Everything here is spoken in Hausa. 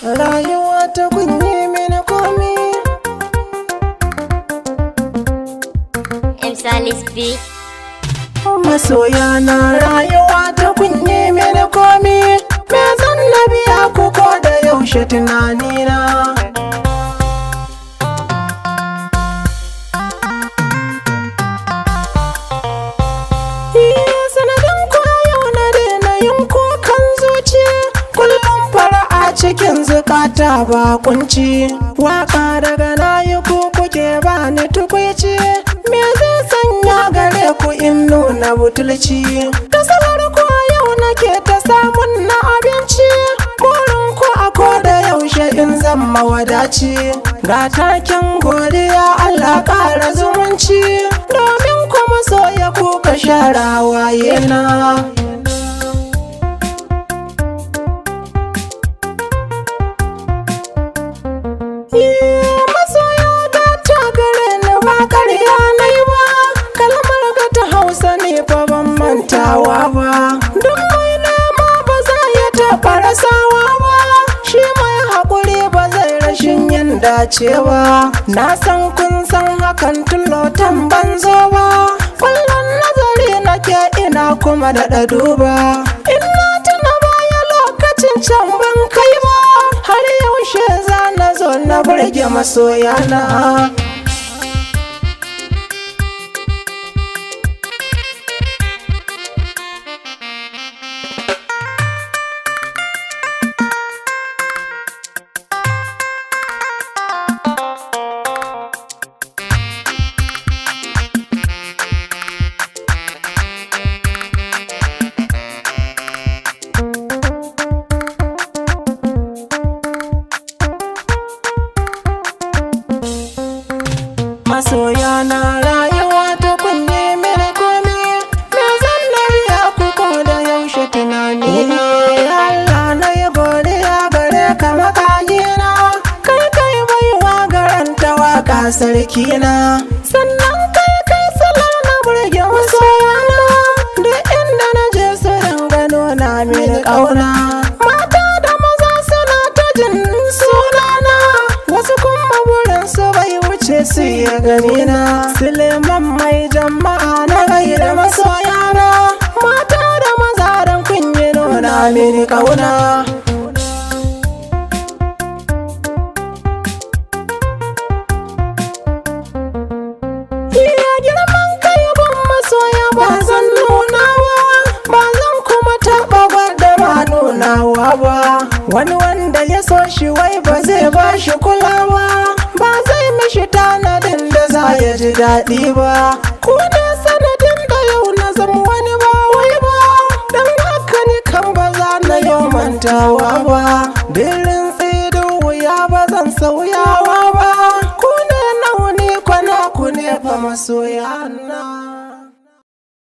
rayuwa ta kunye mini komi. Salis B. Masoya na rayuwa ta kunye mini komi. Me zan na biya ku ko da yaushe tunanina. Sanadin ko yau na daina yin kukan zuci. Kullum fara'a cikin zukata ba kunci. Waka daga nayi ku kuke ba ni tukwici. Me zai sanya gare ku in nuna butulci? Ta salar ko yau nake ta samun na abinci. Burin ku a koda yaushe in zan mawadaci. Ga taken godiya Allah ƙara zumunci. Domin kuma soya kuka share waye na. Masoya da ta gare ni ba ƙarya nai ba. Kalmar ga ta Hausa ne fa ban mantawa ba. Duk mai nema ba za ya taɓa rasawa ba. Shi mai haƙuri ba zai rashin yin dacewa. Na san kun san hakan tun lotan banzo ba. Kullum nazari nake ina kuma daɗa duba. Ina tuna baya lokacin can ban kai ba. Har yaushe za na zo na burge masoyana. Masoya na rayuwa ta kunne mini komi. Me zan na biya ku ko da yaushe tunani na. Allah na yi godiya gare ka makagina. Kai baiwa garanta waka sarkina. Sannan kai salar na burge masoyana. Duk inda na je su dinga nuna mini ƙauna. Mata da maza suna ta jin sunana. Wasu kuma burinsu bai wuce su yi ganina. Suleiman mai jama'a na gaida masoyana. Mata da maza don kun yi nuna mini ƙauna. Iya girman kai gun masoya ba zan nunawa. Ba zan kuma taɓa gwada ma nunawa ba. Wani wanda ya so shi wai ba zai ba shi kulawa. Ba zai mishi tanadin da za ya ji daɗi ba. Ku ne sanadin da yau na zama wani ba wai ba. Dan haka ni kan ba za na yau mantawa ba. Dirin tsidin wuya ba zan sauyawa ba. Ku ne nauni kwana ku ne fa masoya na.